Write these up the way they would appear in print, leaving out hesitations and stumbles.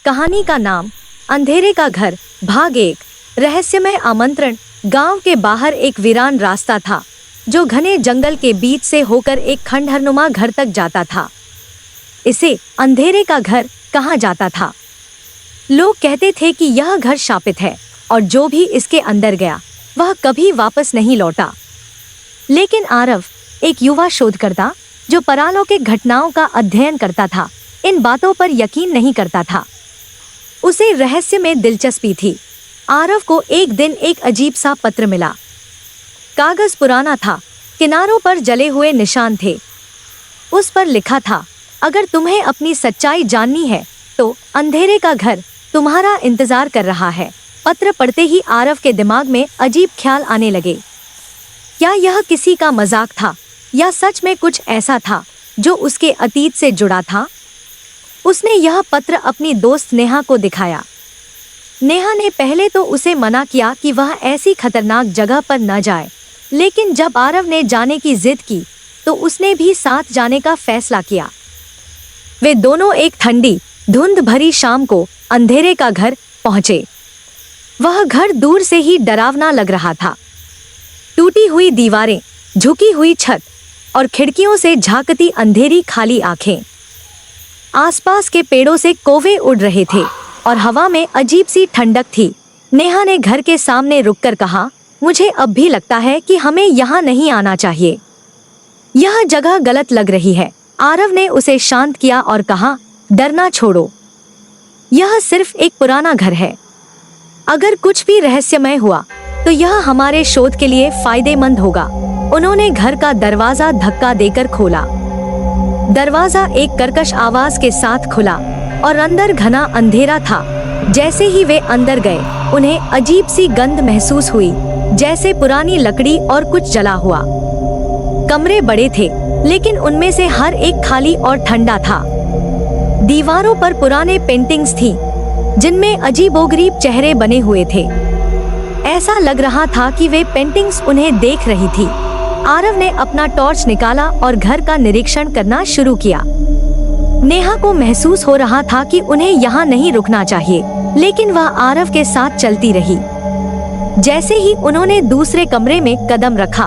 कहानी का नाम अंधेरे का घर भाग 1। रहस्यमय आमंत्रण। गांव के बाहर एक वीरान रास्ता था जो घने जंगल के बीच से होकर एक खंडहरनुमा घर तक जाता था। इसे अंधेरे का घर कहा जाता था। लोग कहते थे कि यह घर शापित है और जो भी इसके अंदर गया वह कभी वापस नहीं लौटा। लेकिन आरव, एक युवा शोधकर्ता जो परालौकिक घटनाओं का अध्ययन करता था, इन बातों पर यकीन नहीं करता था। उसे रहस्य में दिलचस्पी थी। आरव को एक दिन एक अजीब सा पत्र मिला। कागज पुराना था, किनारों पर जले हुए निशान थे। उस पर लिखा था, अगर तुम्हें अपनी सच्चाई जाननी है तो अंधेरे का घर तुम्हारा इंतजार कर रहा है। पत्र पढ़ते ही आरव के दिमाग में अजीब ख्याल आने लगे। क्या यह किसी का मजाक था या सच में कुछ ऐसा था जो उसके अतीत से जुड़ा था? उसने यह पत्र अपनी दोस्त नेहा को दिखाया। नेहा ने पहले तो उसे मना किया कि वह ऐसी खतरनाक जगह पर न जाए, लेकिन जब आरव ने जाने की जिद की तो उसने भी साथ जाने का फैसला किया। वे दोनों एक ठंडी धुंध भरी शाम को अंधेरे का घर पहुंचे। वह घर दूर से ही डरावना लग रहा था। टूटी हुई दीवारें, झुकी हुई छत और खिड़कियों से झांकती अंधेरी खाली आंखें। आसपास के पेड़ों से कौवे उड़ रहे थे और हवा में अजीब सी ठंडक थी। नेहा ने घर के सामने रुककर कहा, मुझे अब भी लगता है कि हमें यहाँ नहीं आना चाहिए। यह जगह गलत लग रही है। आरव ने उसे शांत किया और कहा, डरना छोड़ो, यह सिर्फ एक पुराना घर है। अगर कुछ भी रहस्यमय हुआ तो यह हमारे शोध के लिए फायदेमंद होगा। उन्होंने घर का दरवाजा धक्का देकर खोला। दरवाजा एक कर्कश आवाज के साथ खुला और अंदर घना अंधेरा था। जैसे ही वे अंदर गए उन्हें अजीब सी गंध महसूस हुई, जैसे पुरानी लकड़ी और कुछ जला हुआ। कमरे बड़े थे लेकिन उनमें से हर एक खाली और ठंडा था। दीवारों पर पुराने पेंटिंग्स थीं, जिनमें अजीबोगरीब चेहरे बने हुए थे। ऐसा लग रहा था कि वे पेंटिंग्स उन्हें देख रही थी। आरव ने अपना टॉर्च निकाला और घर का निरीक्षण करना शुरू किया। नेहा को महसूस हो रहा था कि उन्हें यहाँ नहीं रुकना चाहिए, लेकिन वह आरव के साथ चलती रही। जैसे ही उन्होंने दूसरे कमरे में कदम रखा,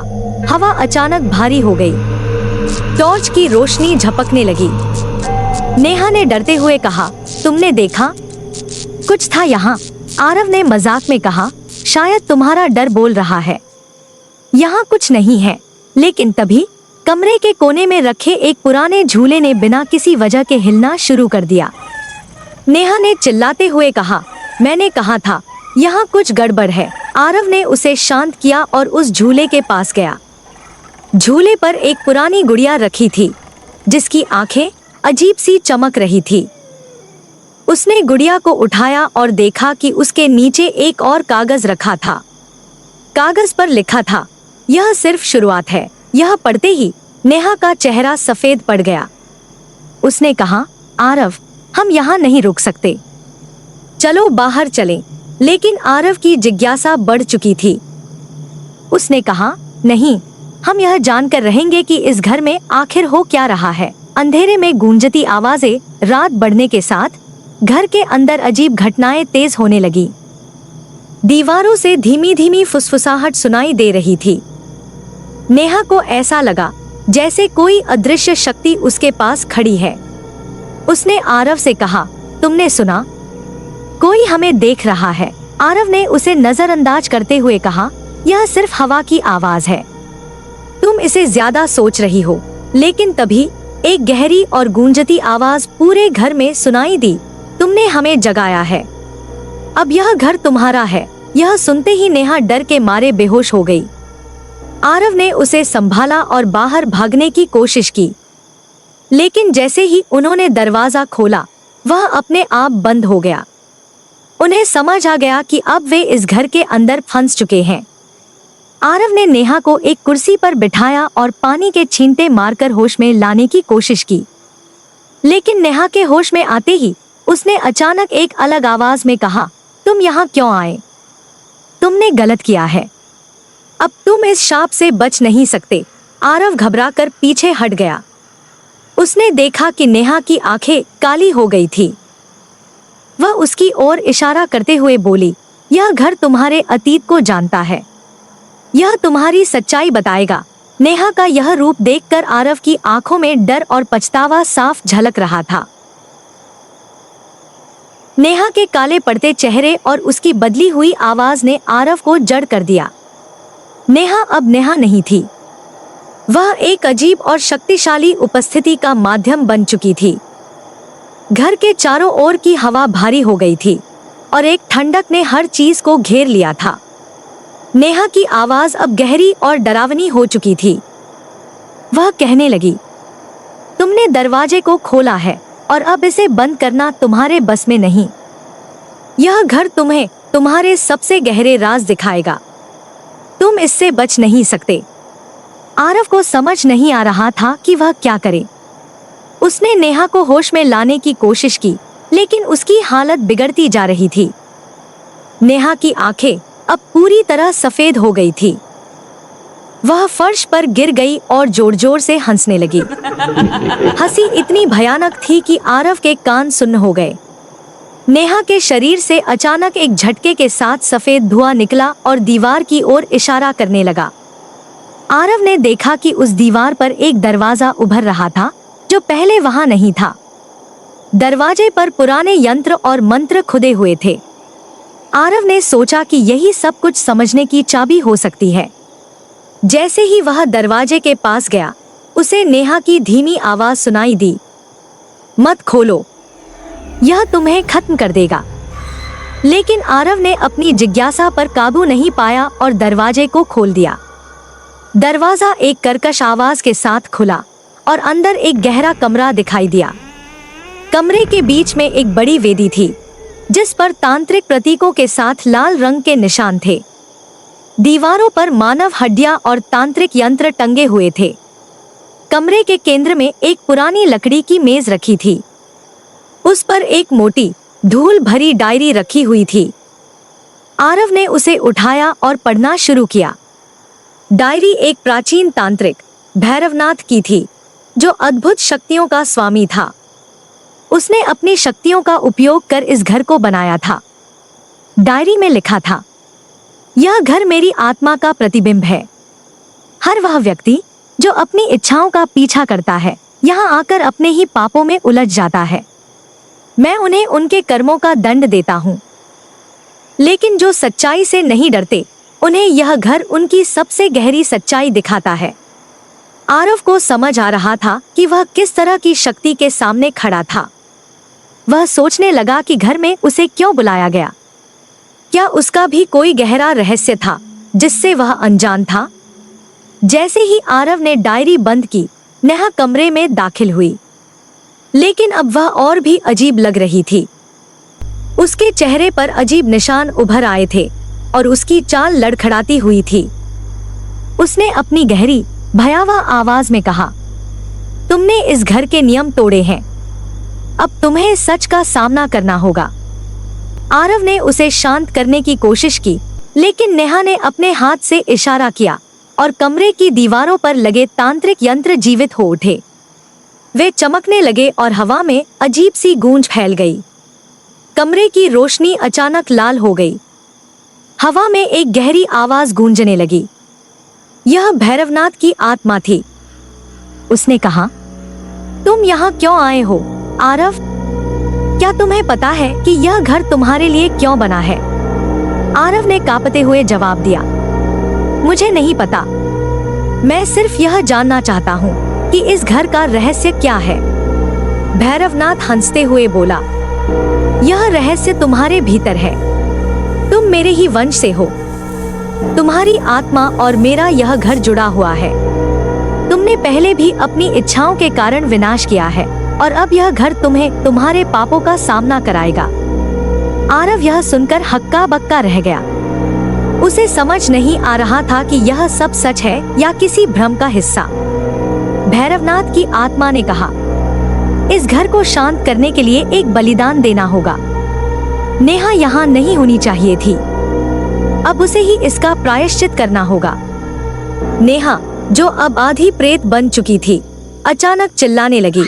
हवा अचानक भारी हो गई। टॉर्च की रोशनी झपकने लगी। नेहा ने डरते हुए कहा, तुमने देखा? कुछ था यहाँ। आरव ने मजाक में कहा, शायद तुम्हारा डर बोल रहा है। यहाँ कुछ नहीं है। लेकिन तभी कमरे के कोने में रखे एक पुराने झूले ने बिना किसी वजह के हिलना शुरू कर दिया। नेहा ने चिल्लाते हुए कहा, मैंने कहा था यहाँ कुछ गड़बड़ है। आरव ने उसे शांत किया और उस झूले के पास गया। झूले पर एक पुरानी गुड़िया रखी थी जिसकी आंखें अजीब सी चमक रही थी। उसने गुड़िया को उठाया और देखा कि उसके नीचे एक और कागज रखा था। कागज पर लिखा था, यह सिर्फ शुरुआत है। यह पढ़ते ही नेहा का चेहरा सफेद पड़ गया। उसने कहा, आरव, हम यहाँ नहीं रुक सकते, चलो बाहर चलें। लेकिन आरव की जिज्ञासा बढ़ चुकी थी। उसने कहा, नहीं, हम यह जानकर रहेंगे कि इस घर में आखिर हो क्या रहा है। अंधेरे में गूंजती आवाजें रात बढ़ने के साथ घर के अंदर अजीब घटनाएं तेज होने लगी। दीवारों से धीमी धीमी फुसफुसाहट सुनाई दे रही थी। नेहा को ऐसा लगा जैसे कोई अदृश्य शक्ति उसके पास खड़ी है। उसने आरव से कहा, तुमने सुना? कोई हमें देख रहा है। आरव ने उसे नजरअंदाज करते हुए कहा, यह सिर्फ हवा की आवाज है, तुम इसे ज्यादा सोच रही हो। लेकिन तभी एक गहरी और गूंजती आवाज पूरे घर में सुनाई दी, तुमने हमें जगाया है, अब यह घर तुम्हारा है। यह सुनते ही नेहा डर के मारे बेहोश हो गई। आरव ने उसे संभाला और बाहर भागने की कोशिश की, लेकिन जैसे ही उन्होंने दरवाजा खोला वह अपने आप बंद हो गया। उन्हें समझ आ गया कि अब वे इस घर के अंदर फंस चुके हैं। आरव ने नेहा को एक कुर्सी पर बिठाया और पानी के छींटे मारकर होश में लाने की कोशिश की, लेकिन नेहा के होश में आते ही उसने अचानक एक अलग आवाज में कहा, तुम यहाँ क्यों आए? तुमने गलत किया है, अब तुम इस शाप से बच नहीं सकते। आरव घबराकर पीछे हट गया। उसने देखा कि नेहा की आंखें काली हो गई थी। वह की ओर इशारा करते हुए बोली, यह घर तुम्हारे अतीत को जानता है, यह तुम्हारी सच्चाई बताएगा। नेहा का यह रूप देखकर आरव की आंखों में डर और पछतावा साफ झलक रहा था। नेहा के काले पड़ते चेहरे और उसकी बदली हुई आवाज ने आरव को जड़ कर दिया। नेहा अब नेहा नहीं थी, वह एक अजीब और शक्तिशाली उपस्थिति का माध्यम बन चुकी थी। घर के चारों ओर की हवा भारी हो गई थी और एक ठंडक ने हर चीज को घेर लिया था। नेहा की आवाज अब गहरी और डरावनी हो चुकी थी। वह कहने लगी, तुमने दरवाजे को खोला है और अब इसे बंद करना तुम्हारे बस में नहीं। यह घर तुम्हें तुम्हारे सबसे गहरे राज दिखाएगा। तुम इससे बच नहीं सकते। आरव को समझ नहीं आ रहा था कि वह क्या करे। उसने नेहा को होश में लाने की कोशिश की, लेकिन उसकी हालत बिगड़ती जा रही थी। नेहा की आंखें अब पूरी तरह सफेद हो गई थी। वह फर्श पर गिर गई और जोर जोर से हंसने लगी। हंसी इतनी भयानक थी कि आरव के कान सुन्न हो गए। नेहा के शरीर से अचानक एक झटके के साथ सफेद धुआं निकला और दीवार की ओर इशारा करने लगा। आरव ने देखा कि उस दीवार पर एक दरवाजा उभर रहा था जो पहले वहां नहीं था। दरवाजे पर पुराने यंत्र और मंत्र खुदे हुए थे। आरव ने सोचा कि यही सब कुछ समझने की चाबी हो सकती है। जैसे ही वह दरवाजे के पास गया, उसे नेहा की धीमी आवाज सुनाई दी, मत खोलो, यह तुम्हें खत्म कर देगा। लेकिन आरव ने अपनी जिज्ञासा पर काबू नहीं पाया और दरवाजे को खोल दिया। दरवाजा एक कर्कश आवाज के साथ खुला और अंदर एक गहरा कमरा दिखाई दिया। कमरे के बीच में एक बड़ी वेदी थी, जिस पर तांत्रिक प्रतीकों के साथ लाल रंग के निशान थे। दीवारों पर मानव हड्डियां और तांत्रिक यंत्र टंगे हुए थे। कमरे के केंद्र में एक पुरानी लकड़ी की मेज रखी थी। उस पर एक मोटी, धूल भरी डायरी रखी हुई थी। आरव ने उसे उठाया और पढ़ना शुरू किया। डायरी एक प्राचीन तांत्रिक भैरवनाथ की थी, जो अद्भुत शक्तियों का स्वामी था। उसने अपनी शक्तियों का उपयोग कर इस घर को बनाया था। डायरी में लिखा था, यह घर मेरी आत्मा का प्रतिबिंब है। हर वह व्यक्ति जो अपनी इच्छाओं का पीछा करता है, यहाँ आकर अपने ही पापों में उलझ जाता है। मैं उन्हें उनके कर्मों का दंड देता हूँ, लेकिन जो सच्चाई से नहीं डरते, उन्हें यह घर उनकी सबसे गहरी सच्चाई दिखाता है। आरव को समझ आ रहा था कि वह किस तरह की शक्ति के सामने खड़ा था। वह सोचने लगा कि घर में उसे क्यों बुलाया गया। क्या उसका भी कोई गहरा रहस्य था जिससे वह अनजान था? जैसे ही आरव ने डायरी बंद की, नेहा कमरे में दाखिल हुई, लेकिन अब वह और भी अजीब लग रही थी। उसके चेहरे पर अजीब निशान उभर आए थे और उसकी चाल लड़खड़ाती हुई थी। उसने अपनी गहरी, भयावह आवाज में कहा, तुमने इस घर के नियम तोड़े हैं। अब तुम्हें सच का सामना करना होगा। आरव ने उसे शांत करने की कोशिश की, लेकिन नेहा ने अपने हाथ से इशारा किया और कमरे की दीवारों पर लगे तांत्रिक यंत्र जीवित हो उठे। वे चमकने लगे और हवा में अजीब सी गूंज फैल गई। कमरे की रोशनी अचानक लाल हो गई। हवा में एक गहरी आवाज गूंजने लगी। यह भैरवनाथ की आत्मा थी। उसने कहा, तुम यहाँ क्यों आए हो आरव? क्या तुम्हें पता है कि यह घर तुम्हारे लिए क्यों बना है? आरव ने कांपते हुए जवाब दिया, मुझे नहीं पता। मैं सिर्फ यह जानना चाहता हूँ कि इस घर का रहस्य क्या है। भैरवनाथ हंसते हुए बोला, यह रहस्य तुम्हारे भीतर है। तुम मेरे ही वंश से हो। तुम्हारी आत्मा और मेरा यह घर जुड़ा हुआ है। तुमने पहले भी अपनी इच्छाओं के कारण विनाश किया है और अब यह घर तुम्हें तुम्हारे पापों का सामना कराएगा। आरव यह सुनकर हक्का बक्का रह गया। उसे समझ नहीं आ रहा था कि यह सब सच है या किसी भ्रम का हिस्सा। भैरवनाथ की आत्मा ने कहा, इस घर को शांत करने के लिए एक बलिदान देना होगा। नेहा यहाँ नहीं होनी चाहिए थी। अब उसे ही इसका प्रायश्चित करना होगा। नेहा, जो अब आधी प्रेत बन चुकी थी, अचानक चिल्लाने लगी।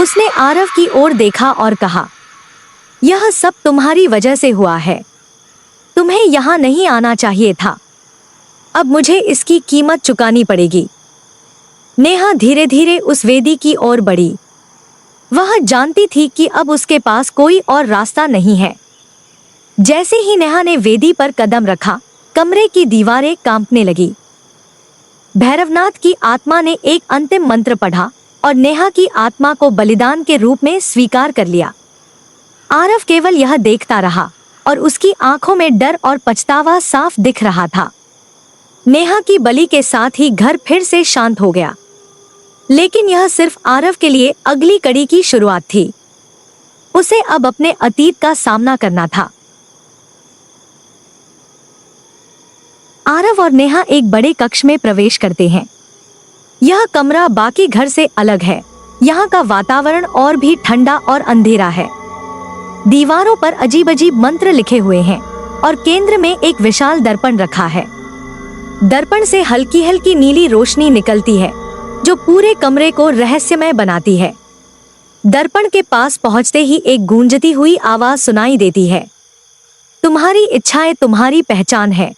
उसने आरव की ओर देखा और कहा, यह सब तुम्हारी वजह से हुआ है। तुम्हें यहाँ नहीं आना चाहिए था। अब मुझे इसकी कीमत चुकानी पड़ेगी। नेहा धीरे धीरे उस वेदी की ओर बढ़ी। वह जानती थी कि अब उसके पास कोई और रास्ता नहीं है। जैसे ही नेहा ने वेदी पर कदम रखा, कमरे की दीवारें कांपने लगी। भैरवनाथ की आत्मा ने एक अंतिम मंत्र पढ़ा और नेहा की आत्मा को बलिदान के रूप में स्वीकार कर लिया। आरव केवल यह देखता रहा और उसकी आंखों में डर और पछतावा साफ दिख रहा था। नेहा की बलि के साथ ही घर फिर से शांत हो गया। लेकिन यह सिर्फ आरव के लिए अगली कड़ी की शुरुआत थी। उसे अब अपने अतीत का सामना करना था। आरव और नेहा एक बड़े कक्ष में प्रवेश करते हैं। यह कमरा बाकी घर से अलग है। यहाँ का वातावरण और भी ठंडा और अंधेरा है। दीवारों पर अजीब अजीब मंत्र लिखे हुए हैं और केंद्र में एक विशाल दर्पण रखा है। दर्पण से हल्की हल्की नीली रोशनी निकलती है जो पूरे कमरे को रहस्यमय बनाती है। दर्पण के पास पहुंचते ही एक गूंजती हुई आवाज सुनाई देती है, तुम्हारी इच्छाएं तुम्हारी पहचान है,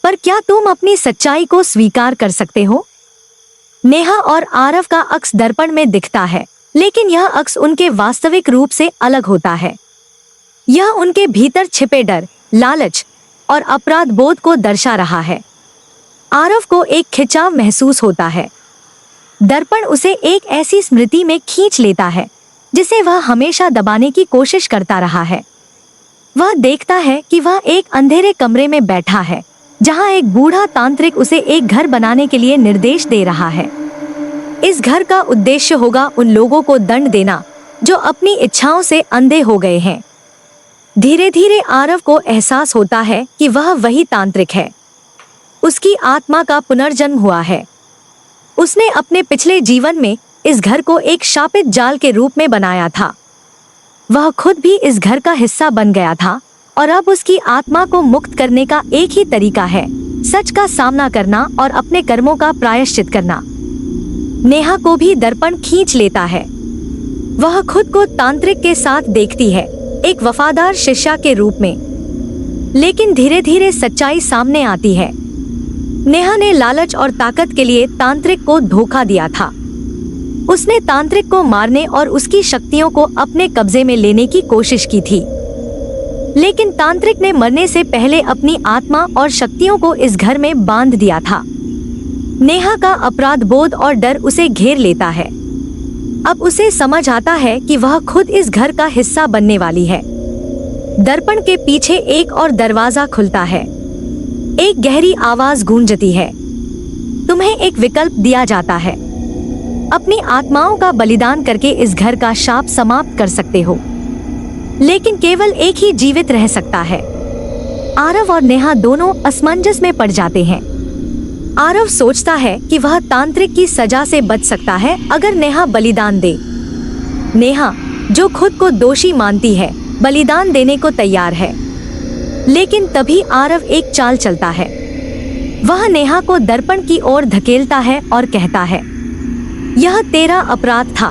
पर क्या तुम अपनी सच्चाई को स्वीकार कर सकते हो? नेहा और आरव का अक्स दर्पण में दिखता है, लेकिन यह अक्स उनके वास्तविक रूप से अलग होता है। यह उनके भीतर छिपे डर, लालच और अपराध बोध को दर्शा रहा है। आरव को एक खिंचाव महसूस होता है। दर्पण उसे एक ऐसी स्मृति में खींच लेता है जिसे वह हमेशा दबाने की कोशिश करता रहा है। वह देखता है कि वह एक अंधेरे कमरे में बैठा है जहां एक बूढ़ा तांत्रिक उसे एक घर बनाने के लिए निर्देश दे रहा है। इस घर का उद्देश्य होगा उन लोगों को दंड देना जो अपनी इच्छाओं से अंधे हो गए हैं। धीरे धीरे आरव को एहसास होता है कि वह वही तांत्रिक है। उसकी आत्मा का पुनर्जन्म हुआ है। उसने अपने पिछले जीवन में इस घर को एक शापित जाल के रूप में बनाया था। वह खुद भी इस घर का हिस्सा बन गया था और अब उसकी आत्मा को मुक्त करने का एक ही तरीका है, सच का सामना करना और अपने कर्मों का प्रायश्चित करना। नेहा को भी दर्पण खींच लेता है। वह खुद को तांत्रिक के साथ देखती है, एक वफादार शिष्या के रूप में। लेकिन धीरे धीरे सच्चाई सामने आती है। नेहा ने लालच और ताकत के लिए तांत्रिक को धोखा दिया था। उसने तांत्रिक को मारने और उसकी शक्तियों को अपने कब्जे में लेने की कोशिश की थी। लेकिन तांत्रिक ने मरने से पहले अपनी आत्मा और शक्तियों को इस घर में बांध दिया था। नेहा का अपराध बोध और डर उसे घेर लेता है। अब उसे समझ आता है कि वह खुद इस घर का हिस्सा बनने वाली है। दर्पण के पीछे एक और दरवाजा खुलता है। एक गहरी आवाज गूंजती है, तुम्हें एक विकल्प दिया जाता है। अपनी आत्माओं का बलिदान करके इस घर का शाप समाप्त कर सकते हो, लेकिन केवल एक ही जीवित रह सकता है। आरव और नेहा दोनों असमंजस में पड़ जाते हैं। आरव सोचता है कि वह तांत्रिक की सजा से बच सकता है अगर नेहा बलिदान दे। नेहा, जो खुद को दोषी मानती है, बलिदान देने को तैयार है। लेकिन तभी आरव एक चाल चलता है। वह नेहा को दर्पण की ओर धकेलता है और कहता है, यह तेरा अपराध था।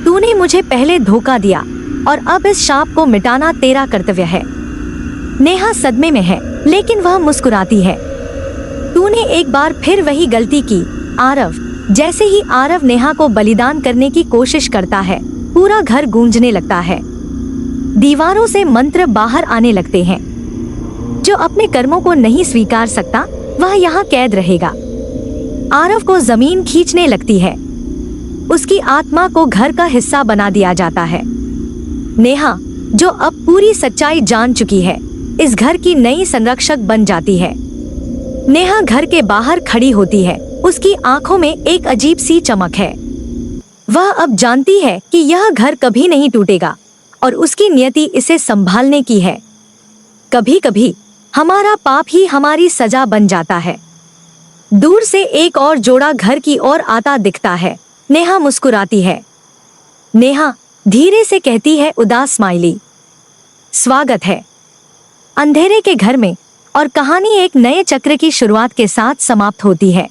तूने मुझे पहले धोखा दिया और अब इस शाप को मिटाना तेरा कर्तव्य है। नेहा सदमे में है, लेकिन वह मुस्कुराती है। तूने एक बार फिर वही गलती की, आरव। जैसे ही आरव नेहा को बलिदान करने की कोशिश करता है, पूरा घर गूंजने लगता है। दीवारों से मंत्र बाहर आने लगते हैं। जो अपने कर्मों को नहीं स्वीकार सकता, वह यहाँ कैद रहेगा। आरव को जमीन खींचने लगती है। उसकी आत्मा को घर का हिस्सा बना दिया जाता है। नेहा, जो अब पूरी सच्चाई जान चुकी है, इस घर की नई संरक्षक बन जाती है। नेहा घर के बाहर खड़ी होती है। उसकी आंखों में एक अजीब सी चमक है। वह अब जानती है कि यह घर कभी नहीं टूटेगा और उसकी नियति इसे संभालने की है। कभी कभी हमारा पाप ही हमारी सजा बन जाता है। दूर से एक और जोड़ा घर की ओर आता दिखता है। नेहा मुस्कुराती है। नेहा धीरे से कहती है उदास स्माइली, स्वागत है अंधेरे के घर में। और कहानी एक नए चक्र की शुरुआत के साथ समाप्त होती है।